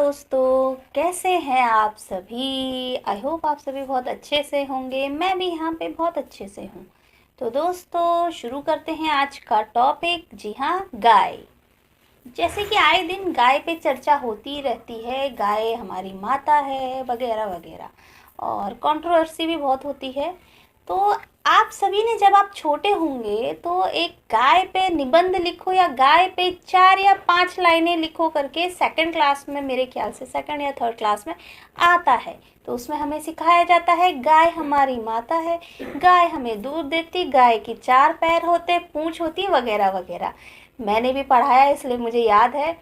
दोस्तों, कैसे हैं आप सभी। आई होप आप सभी बहुत अच्छे से होंगे। मैं भी यहाँ पे बहुत अच्छे से हूँ। तो दोस्तों, शुरू करते हैं आज का टॉपिक। जी हाँ, गाय। जैसे कि आए दिन गाय पे चर्चा होती रहती है, गाय हमारी माता है वगैरह वगैरह, और कंट्रोवर्सी भी बहुत होती है। तो आप सभी ने, जब आप छोटे होंगे तो एक गाय पे निबंध लिखो या गाय पे 4 या 5 लाइनें लिखो करके सेकंड क्लास में, मेरे ख्याल से सेकंड या थर्ड क्लास में आता है। तो उसमें हमें सिखाया जाता है गाय हमारी माता है, गाय हमें दूध देती, गाय की 4 पैर होते, पूंछ होती, वगैरह वगैरह। मैंने भी पढ़ा है इसलिए मुझे याद है।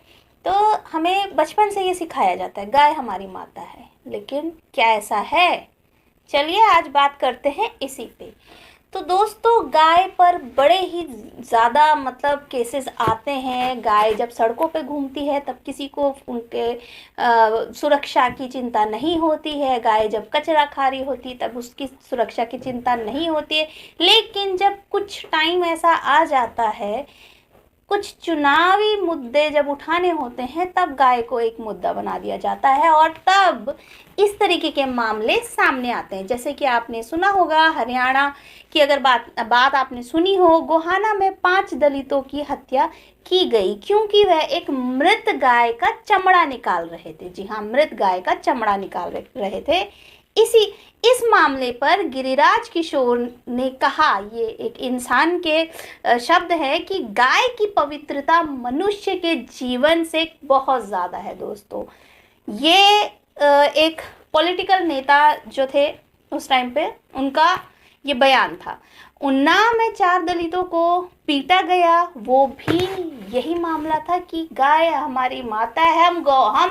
तो हमें बचपन से ये सिखाया जाता है गाय हमारी माता है। लेकिन क्या ऐसा है? चलिए आज बात करते हैं इसी पे। तो दोस्तों, गाय पर बड़े ही ज़्यादा केसेस आते हैं। गाय जब सड़कों पे घूमती है तब किसी को उनके सुरक्षा की चिंता नहीं होती है। गाय जब कचरा खा रही होती तब उसकी सुरक्षा की चिंता नहीं होती है। लेकिन जब कुछ टाइम ऐसा आ जाता है, कुछ चुनावी मुद्दे जब उठाने होते हैं, तब गाय को एक मुद्दा बना दिया जाता है और तब इस तरीके के मामले सामने आते हैं। जैसे कि आपने सुना होगा, हरियाणा की अगर बात आपने सुनी हो, गोहाना में 5 दलितों की हत्या की गई क्योंकि वह एक मृत गाय का चमड़ा निकाल रहे थे। जी हाँ, मृत गाय का चमड़ा निकाल रहे थे। इस मामले पर गिरिराज किशोर ने कहा, ये एक इंसान के शब्द है, कि गाय की पवित्रता मनुष्य के जीवन से बहुत ज़्यादा है। दोस्तों, ये एक पॉलिटिकल नेता जो थे उस टाइम पे, उनका ये बयान था। उन्नाव में 4 दलितों को पीटा गया, वो भी यही मामला था कि गाय हमारी माता है, हम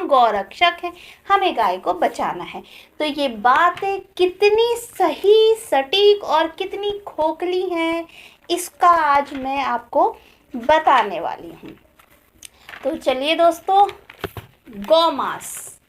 गौरक्षक हैं, हमें गाय को बचाना है। तो ये बातें कितनी सही, सटीक और कितनी खोखली हैं, इसका आज मैं आपको बताने वाली हूँ। तो चलिए दोस्तों, गौमांस,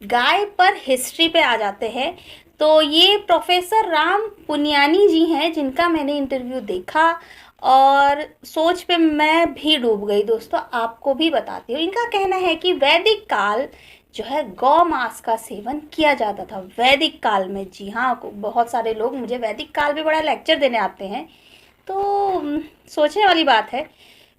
गाय पर हिस्ट्री पे आ जाते हैं। तो ये प्रोफेसर राम पुनियानी जी हैं, जिनका मैंने इंटरव्यू देखा और सोच पे मैं भी डूब गई। दोस्तों, आपको भी बताती हूँ। इनका कहना है कि वैदिक काल जो है, गौ मांस का सेवन किया जाता था वैदिक काल में। जी हाँ, बहुत सारे लोग मुझे वैदिक काल पे बड़ा लेक्चर देने आते हैं, तो सोचने वाली बात है।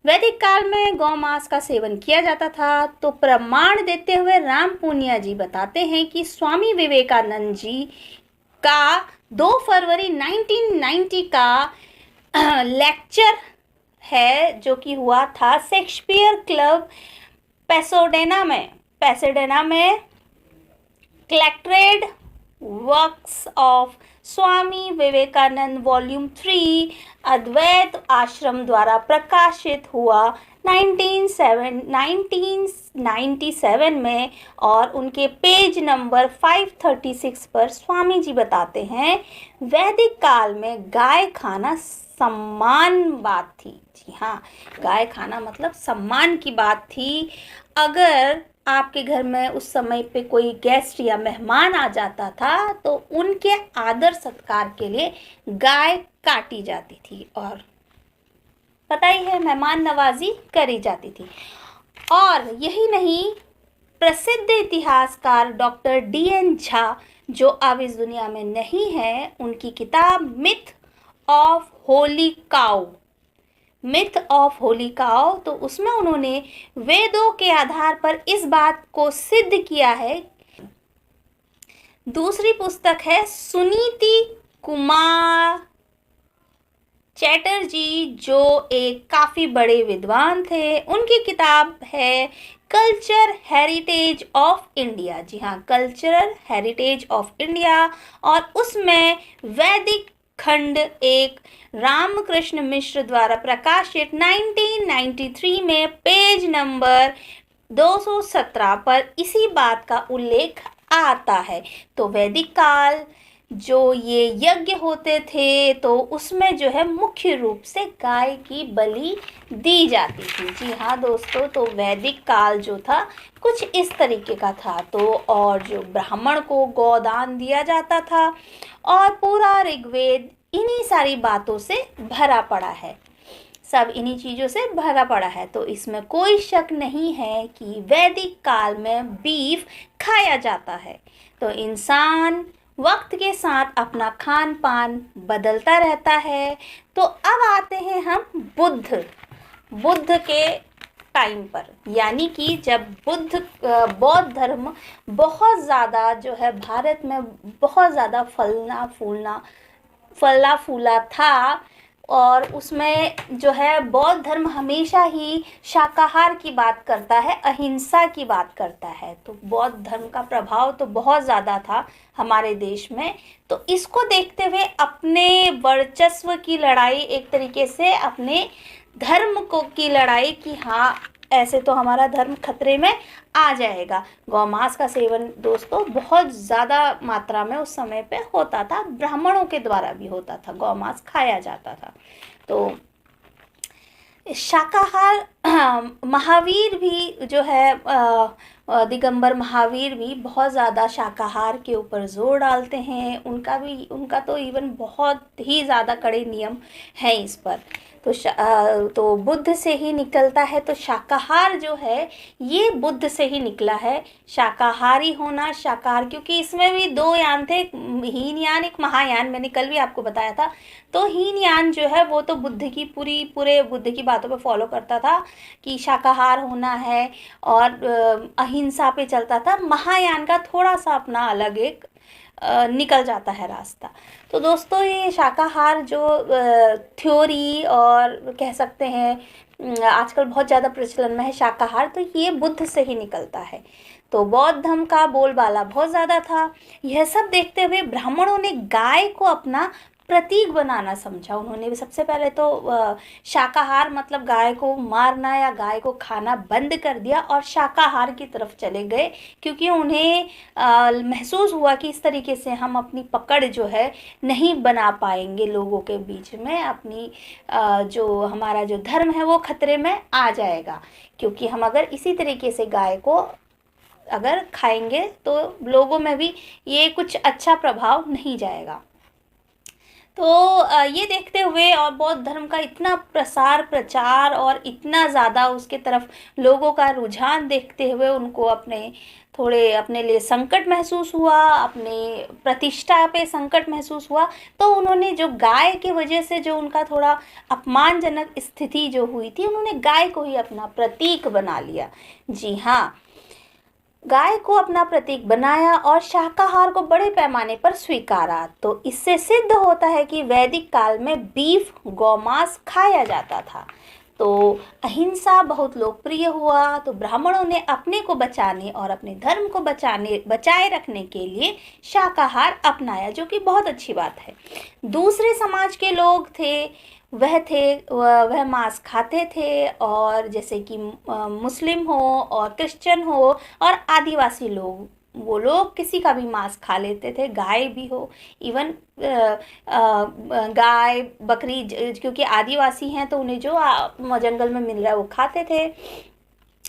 वैदिक काल में गौमांस का सेवन किया जाता था। तो प्रमाण देते हुए राम पुनिया जी बताते हैं कि स्वामी विवेकानंद जी का 2 फरवरी 1990 का लेक्चर है, जो कि हुआ था शेक्सपियर क्लब पैसेडेना में collected works of Swami Vivekananda volume 3 Advaita Ashram द्वारा प्रकाशित हुआ 1997 में। और उनके पेज नंबर 536 पर स्वामी जी बताते हैं, वैदिक काल में गाय खाना सम्मान बात थी। जी हाँ, गाय खाना मतलब सम्मान की बात थी। अगर आपके घर में उस समय पे कोई गेस्ट या मेहमान आ जाता था तो उनके आदर सत्कार के लिए गाय काटी जाती थी और पता ही है, मेहमान नवाजी करी जाती थी। और यही नहीं, प्रसिद्ध इतिहासकार डॉक्टर DN झा, जो अब इस दुनिया में नहीं है, उनकी किताब मिथ ऑफ होली काउ, तो उसमें उन्होंने वेदों के आधार पर इस बात को सिद्ध किया है। दूसरी पुस्तक है सुनीति कुमार चैटर्जी, जो एक काफ़ी बड़े विद्वान थे। उनकी किताब है कल्चर हेरिटेज ऑफ इंडिया। जी हाँ, कल्चरल हेरिटेज ऑफ इंडिया। और उसमें वैदिक खंड एक रामकृष्ण मिश्र द्वारा प्रकाशित 1993 में पेज नंबर 217 पर इसी बात का उल्लेख आता है। तो वैदिक काल जो ये यज्ञ होते थे, तो उसमें जो है मुख्य रूप से गाय की बलि दी जाती थी। जी हाँ दोस्तों, तो वैदिक काल जो था कुछ इस तरीके का था। तो और जो ब्राह्मण को गोदान दिया जाता था, और पूरा ऋग्वेद इन्हीं सारी बातों से भरा पड़ा है। सब इन्हीं चीज़ों से भरा पड़ा है। तो इसमें कोई शक नहीं है कि वैदिक काल में बीफ खाया जाता है। तो इंसान वक्त के साथ अपना खान पान बदलता रहता है। तो अब आते हैं हम बुद्ध के टाइम पर, यानी कि जब बौद्ध धर्म बहुत ज़्यादा जो है भारत में बहुत ज़्यादा फला फूला था, और उसमें जो है बौद्ध धर्म हमेशा ही शाकाहार की बात करता है, अहिंसा की बात करता है। तो बौद्ध धर्म का प्रभाव तो बहुत ज़्यादा था हमारे देश में। तो इसको देखते हुए अपने वर्चस्व की लड़ाई, एक तरीके से अपने धर्म को की लड़ाई, कि हाँ ऐसे तो हमारा धर्म खतरे में आ जाएगा। गौमांस का सेवन दोस्तों बहुत ज़्यादा मात्रा में उस समय पे होता था, ब्राह्मणों के द्वारा भी होता था, गौमांस खाया जाता था। तो शाकाहार महावीर भी जो है दिगंबर महावीर भी बहुत ज़्यादा शाकाहार के ऊपर जोर डालते हैं। उनका तो इवन बहुत ही ज़्यादा कड़े नियम हैं इस पर। तो बुद्ध से ही निकलता है। तो शाकाहार जो है ये बुद्ध से ही निकला है, शाकाहारी होना, शाकाहार, क्योंकि इसमें भी दो यान थे, हीनयान एक महायान, मैंने कल भी आपको बताया था। तो हीनयान जो है वो तो बुद्ध की पूरे बुद्ध की बातों पे फॉलो करता था कि शाकाहार होना है, और अहिंसा पे चलता था। महायान का थोड़ा सा अपना अलग एक निकल जाता है रास्ता। तो दोस्तों ये शाकाहार जो थ्योरी, और कह सकते हैं आजकल बहुत ज़्यादा प्रचलन में है शाकाहार, तो ये बुद्ध से ही निकलता है। तो बौद्ध धर्म का बोलबाला बहुत ज़्यादा था। यह सब देखते हुए ब्राह्मणों ने गाय को अपना प्रतीक बनाना समझा। उन्होंने सबसे पहले तो शाकाहार मतलब गाय को मारना या गाय को खाना बंद कर दिया, और शाकाहार की तरफ चले गए, क्योंकि उन्हें महसूस हुआ कि इस तरीके से हम अपनी पकड़ जो है नहीं बना पाएंगे लोगों के बीच में। अपनी जो हमारा जो धर्म है वो खतरे में आ जाएगा, क्योंकि हम अगर इसी तरीके से गाय को अगर खाएंगे तो लोगों में भी ये कुछ अच्छा प्रभाव नहीं जाएगा। तो ये देखते हुए और बौद्ध धर्म का इतना प्रचार और इतना ज़्यादा उसके तरफ लोगों का रुझान देखते हुए उनको अपने लिए संकट महसूस हुआ, अपने प्रतिष्ठा पे संकट महसूस हुआ। तो उन्होंने जो गाय की वजह से जो उनका थोड़ा अपमानजनक स्थिति जो हुई थी, उन्होंने गाय को ही अपना प्रतीक बना लिया। जी हाँ, गाय को अपना प्रतीक बनाया और शाकाहार को बड़े पैमाने पर स्वीकारा। तो इससे सिद्ध होता है कि वैदिक काल में बीफ गौमांस खाया जाता था। तो अहिंसा बहुत लोकप्रिय हुआ। तो ब्राह्मणों ने अपने को बचाने और अपने धर्म को बचाए रखने के लिए शाकाहार अपनाया, जो कि बहुत अच्छी बात है। दूसरे समाज के लोग थे वह मांस खाते थे, और जैसे कि मुस्लिम हो और क्रिश्चियन हो और आदिवासी लोग, वो लोग किसी का भी मांस खा लेते थे, गाय भी हो, इवन गाय बकरी, क्योंकि आदिवासी हैं तो उन्हें जो जंगल में मिल रहा है वो खाते थे।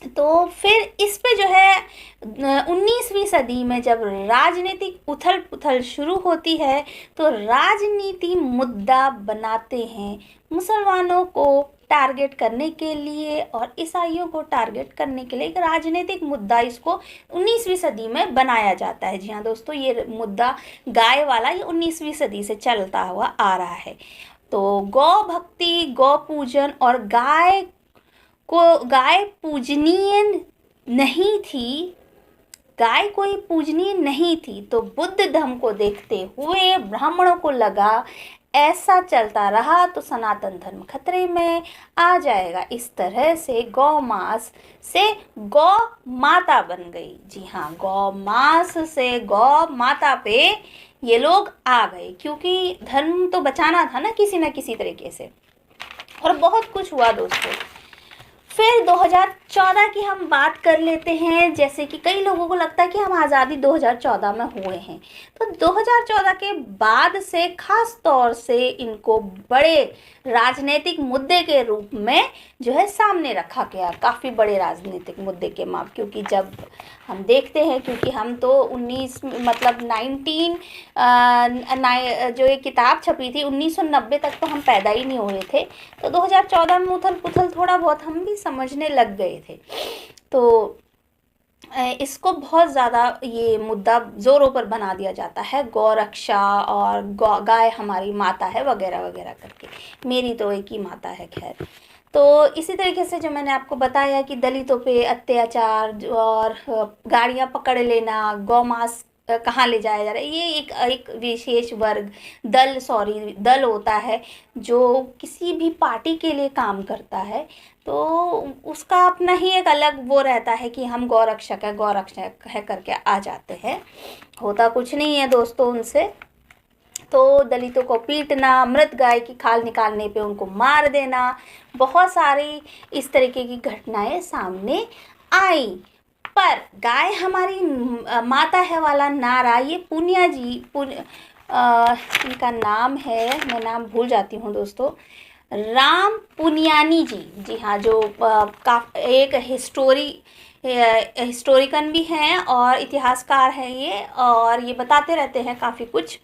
तो फिर इस पे जो है 19वीं सदी में जब राजनीतिक उथल पुथल शुरू होती है, तो राजनीति मुद्दा बनाते हैं मुसलमानों को टारगेट करने के लिए और ईसाइयों को टारगेट करने के लिए। एक राजनीतिक मुद्दा इसको 19वीं सदी में बनाया जाता है। जी हाँ दोस्तों, ये मुद्दा गाय वाला ये 19वीं सदी से चलता हुआ आ रहा है। तो गौ भक्ति, गौ पूजन और गाय पूजनीय नहीं थी, गाय कोई पूजनीय नहीं थी। तो बुद्ध धर्म को देखते हुए ब्राह्मणों को लगा ऐसा चलता रहा तो सनातन धर्म खतरे में आ जाएगा। इस तरह से गौ मांस से गौ माता बन गई। जी हाँ, गौ मांस से गौ माता पे ये लोग आ गए, क्योंकि धर्म तो बचाना था ना किसी न किसी तरीके से। और बहुत कुछ हुआ दोस्तों। फिर 2014 की हम बात कर लेते हैं। जैसे कि कई लोगों को लगता है कि हम आज़ादी 2014 में हुए हैं, तो 2014 के बाद से खास तौर से इनको बड़े राजनीतिक मुद्दे के रूप में जो है सामने रखा गया, काफ़ी बड़े राजनीतिक मुद्दे के माप, क्योंकि जब हम देखते हैं, क्योंकि हम तो 19 मतलब 19 जो ये किताब छपी थी 1990 तक तो हम पैदा ही नहीं हुए थे। तो 2014 में उथल पुथल थोड़ा बहुत हम भी समझने लग गए थे। तो इसको बहुत ज़्यादा ये मुद्दा ज़ोरों पर बना दिया जाता है, गौरक्षा और गाय हमारी माता है वगैरह वगैरह करके। मेरी तो एक ही माता है खैर। तो इसी तरीके से जो मैंने आपको बताया कि दलितों पे अत्याचार और गाड़ियाँ पकड़ लेना, गौमांस कहाँ ले जाया जा रहा है, ये एक एक विशेष वर्ग दल होता है जो किसी भी पार्टी के लिए काम करता है। तो उसका अपना ही एक अलग वो रहता है कि हम गौरक्षक है करके आ जाते हैं। होता कुछ नहीं है दोस्तों उनसे। तो दलितों को पीटना, मृत गाय की खाल निकालने पे उनको मार देना, बहुत सारी इस तरीके की घटनाएं सामने आई। पर गाय हमारी माता है वाला नारा ये पूनिया जी इनका नाम है, मैं नाम भूल जाती हूँ दोस्तों, राम पुनियानी जी। जी हाँ, जो एक हिस्टोरिकन भी हैं और इतिहासकार हैं ये, और ये बताते रहते हैं काफ़ी कुछ।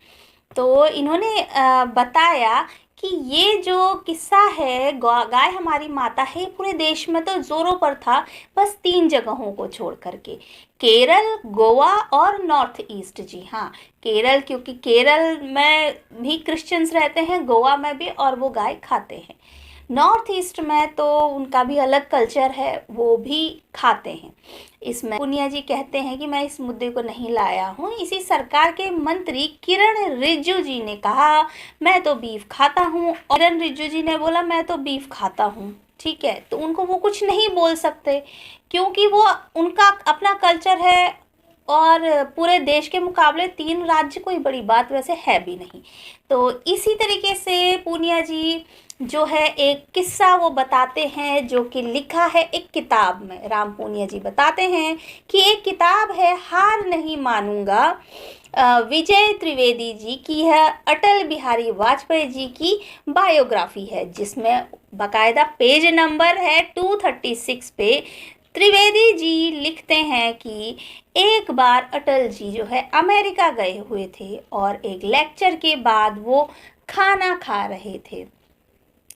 तो इन्होंने बताया कि ये जो किस्सा है गाय हमारी माता है, पूरे देश में तो जोरों पर था, बस 3 जगहों को छोड़ करके, केरल, गोवा और नॉर्थ ईस्ट। जी हाँ, केरल, क्योंकि केरल में भी क्रिश्चियंस रहते हैं, गोवा में भी, और वो गाय खाते हैं। नॉर्थ ईस्ट में तो उनका भी अलग कल्चर है, वो भी खाते हैं। इसमें पुनिया जी कहते हैं कि मैं इस मुद्दे को नहीं लाया हूँ, इसी सरकार के मंत्री किरण रिजिजू जी ने कहा मैं तो बीफ खाता हूँ। और किरण रिजिजू जी ने बोला मैं तो बीफ खाता हूँ, ठीक है, तो उनको वो कुछ नहीं बोल सकते, क्योंकि वो उनका अपना कल्चर है। और पूरे देश के मुकाबले 3 राज्य कोई बड़ी बात वैसे है भी नहीं। तो इसी तरीके से पूनिया जी जो है एक किस्सा वो बताते हैं, जो कि लिखा है एक किताब में। राम पूनिया जी बताते हैं कि एक किताब है हार नहीं मानूंगा, विजय त्रिवेदी जी की है, अटल बिहारी वाजपेयी जी की बायोग्राफी है, जिसमें बाकायदा पेज नंबर है 236 पे। त्रिवेदी जी लिखते हैं कि एक बार अटल जी जो है अमेरिका गए हुए थे और एक लेक्चर के बाद वो खाना खा रहे थे।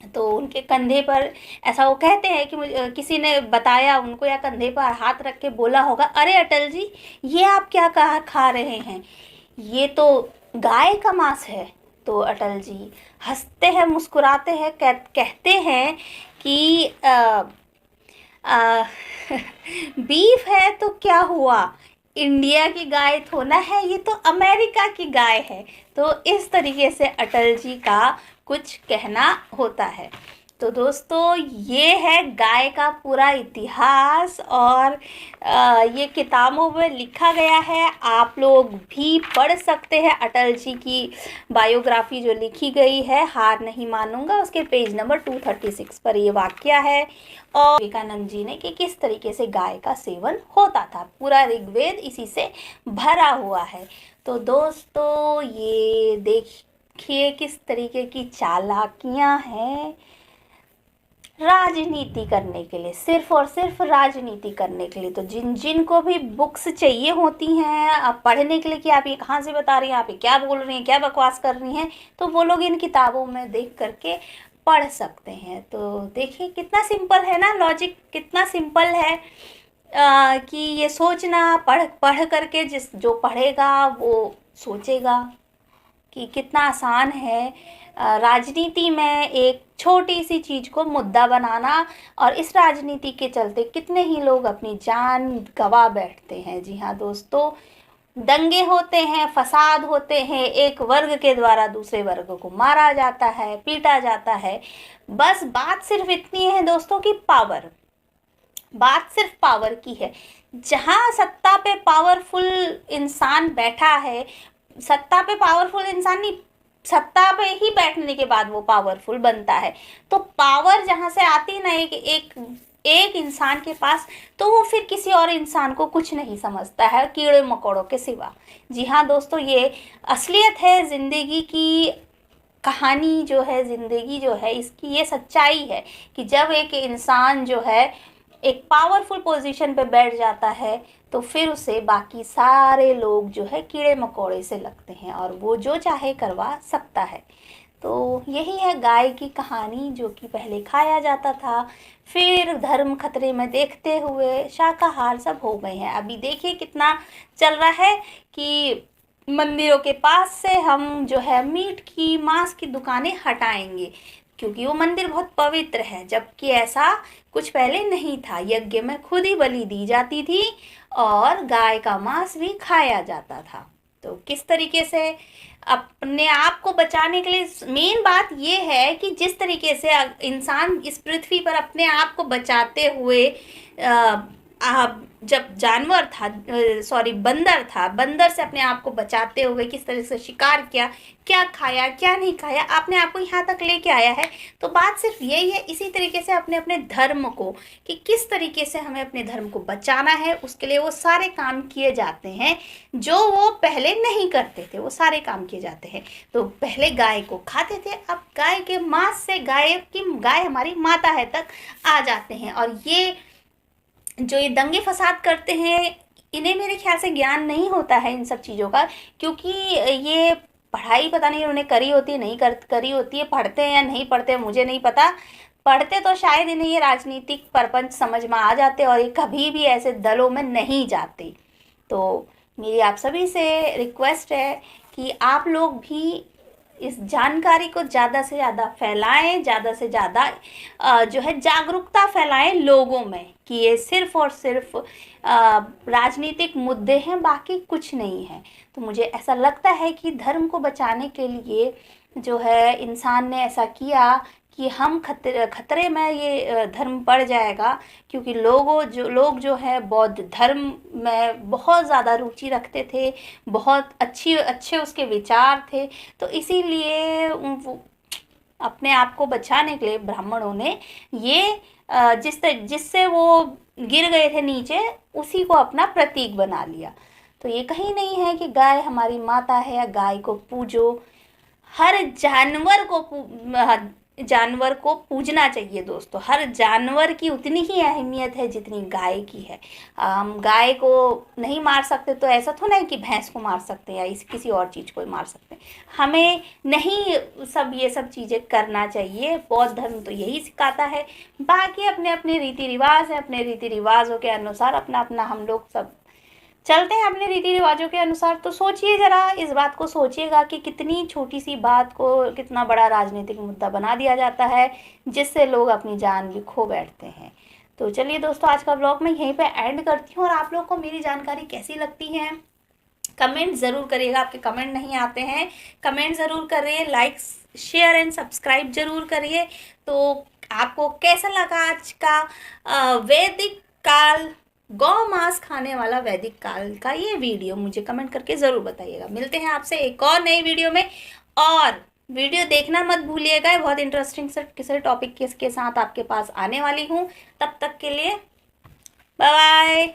तो उनके कंधे पर, ऐसा वो कहते हैं कि मुझे किसी ने बताया उनको, या कंधे पर हाथ रख के बोला होगा, अरे अटल जी ये आप क्या खा रहे हैं, ये तो गाय का मांस है। तो अटल जी हंसते हैं, मुस्कुराते हैं, कहते हैं कि बीफ है तो क्या हुआ, इंडिया की गाय थोड़ा है, ये तो अमेरिका की गाय है। तो इस तरीके से अटल जी का कुछ कहना होता है। तो दोस्तों ये है गाय का पूरा इतिहास, और ये किताबों में लिखा गया है, आप लोग भी पढ़ सकते हैं। अटल जी की बायोग्राफी जो लिखी गई है हार नहीं मानूंगा, उसके पेज नंबर 236 पर ये वाक्य है। और विवेकानंद जी ने कि किस तरीके से गाय का सेवन होता था, पूरा ऋग्वेद इसी से भरा हुआ है। तो दोस्तों ये देखिए किस तरीके की चालाकियां हैं राजनीति करने के लिए, सिर्फ और सिर्फ राजनीति करने के लिए। तो जिनको भी बुक्स चाहिए होती हैं आप पढ़ने के लिए कि आप ये कहाँ से बता रही हैं, आप ये क्या बोल रही हैं, क्या बकवास कर रही हैं, तो वो लोग इन किताबों में देख करके पढ़ सकते हैं। तो देखिए कितना सिंपल है ना, लॉजिक कितना सिंपल है कि ये सोचना, पढ़ करके जो पढ़ेगा वो सोचेगा कि कितना आसान है राजनीति में एक छोटी सी चीज़ को मुद्दा बनाना, और इस राजनीति के चलते कितने ही लोग अपनी जान गंवा बैठते हैं। जी हाँ दोस्तों, दंगे होते हैं, फसाद होते हैं, एक वर्ग के द्वारा दूसरे वर्ग को मारा जाता है, पीटा जाता है। बस बात सिर्फ इतनी है दोस्तों की बात सिर्फ पावर की है। जहाँ सत्ता पे पावरफुल इंसान बैठा है, सत्ता पे पावरफुल इंसान नहीं, सत्ता पे ही बैठने के बाद वो पावरफुल बनता है। तो पावर जहाँ से आती है ना एक इंसान के पास, तो वो फिर किसी और इंसान को कुछ नहीं समझता है कीड़े मकोड़ों के सिवा। जी हाँ दोस्तों, ये असलियत है ज़िंदगी की, कहानी जो है, ज़िंदगी जो है इसकी ये सच्चाई है कि जब एक इंसान जो है एक पावरफुल पोजीशन पे बैठ जाता है तो फिर उसे बाकी सारे लोग जो है कीड़े मकोड़े से लगते हैं और वो जो चाहे करवा सकता है। तो यही है गाय की कहानी, जो कि पहले खाया जाता था, फिर धर्म खतरे में देखते हुए शाकाहार सब हो गए हैं। अभी देखिए कितना चल रहा है कि मंदिरों के पास से हम जो है मीट की मांस की दुकानें हटाएंगे, क्योंकि वो मंदिर बहुत पवित्र है, जबकि ऐसा कुछ पहले नहीं था। यज्ञ में खुद ही बलि दी जाती थी और गाय का मांस भी खाया जाता था। तो किस तरीके से अपने आप को बचाने के लिए, मेन बात ये है कि जिस तरीके से इंसान इस पृथ्वी पर अपने आप को बचाते हुए जब जानवर था, सॉरी बंदर था, बंदर से अपने आप को बचाते हुए किस तरह से शिकार किया, क्या खाया क्या नहीं खाया, अपने आप को यहाँ तक लेके आया है। तो बात सिर्फ यही है, इसी तरीके से अपने अपने धर्म को, कि किस तरीके से हमें अपने धर्म को बचाना है, उसके लिए वो सारे काम किए जाते हैं जो वो पहले नहीं करते थे, वो सारे काम किए जाते हैं। तो पहले गाय को खाते थे, अब गाय के मांस से गाय हमारी माता है तक आ जाते हैं। और ये जो ये दंगे फसाद करते हैं, इन्हें मेरे ख्याल से ज्ञान नहीं होता है इन सब चीज़ों का, क्योंकि ये पढ़ाई पता नहीं उन्होंने करी होती है नहीं करी होती है, पढ़ते हैं या नहीं पढ़ते मुझे नहीं पता। पढ़ते तो शायद इन्हें ये राजनीतिक प्रपंच समझ में आ जाते और ये कभी भी ऐसे दलों में नहीं जाते। तो मेरी आप सभी से रिक्वेस्ट है कि आप लोग भी इस जानकारी को ज़्यादा से ज़्यादा फैलाएं, ज़्यादा से ज़्यादा जो है जागरूकता फैलाएं लोगों में, कि ये सिर्फ और सिर्फ राजनीतिक मुद्दे हैं, बाकी कुछ नहीं है। तो मुझे ऐसा लगता है कि धर्म को बचाने के लिए जो है इंसान ने ऐसा किया कि हम खतरे में ये धर्म पड़ जाएगा, क्योंकि लोग जो है बौद्ध धर्म में बहुत ज़्यादा रुचि रखते थे, बहुत अच्छे उसके विचार थे। तो इसीलिए अपने आप को बचाने के लिए ब्राह्मणों ने ये जिससे वो गिर गए थे नीचे, उसी को अपना प्रतीक बना लिया। तो ये कहीं नहीं है कि गाय हमारी माता है या गाय को पूजो। हर जानवर को पूजना चाहिए दोस्तों। हर जानवर की उतनी ही अहमियत है जितनी गाय की है। हम गाय को नहीं मार सकते तो ऐसा तो नहीं कि भैंस को मार सकते हैं या किसी और चीज़ को मार सकते हैं। हमें नहीं ये सब चीज़ें करना चाहिए। बौद्ध धर्म तो यही सिखाता है। बाकी अपने अपने रीति रिवाज है, अपने रीति रिवाजों के अनुसार अपना अपना हम लोग सब चलते हैं अपने रीति रिवाजों के अनुसार। तो सोचिए ज़रा, इस बात को सोचिएगा कि कितनी छोटी सी बात को कितना बड़ा राजनीतिक मुद्दा बना दिया जाता है, जिससे लोग अपनी जान भी खो बैठते हैं। तो चलिए दोस्तों, आज का ब्लॉग मैं यहीं पे एंड करती हूँ। और आप लोग को मेरी जानकारी कैसी लगती है कमेंट ज़रूर करिएगा। आपके कमेंट नहीं आते हैं, कमेंट ज़रूर करिए, लाइक शेयर एंड सब्सक्राइब ज़रूर करिए। तो आपको कैसा लगा आज का वैदिक काल गौ मांस खाने वाला वैदिक काल का ये वीडियो, मुझे कमेंट करके ज़रूर बताइएगा। मिलते हैं आपसे एक और नई वीडियो में, और वीडियो देखना मत भूलिएगा। बहुत इंटरेस्टिंग से टॉपिक के साथ आपके पास आने वाली हूँ। तब तक के लिए बाय बाय।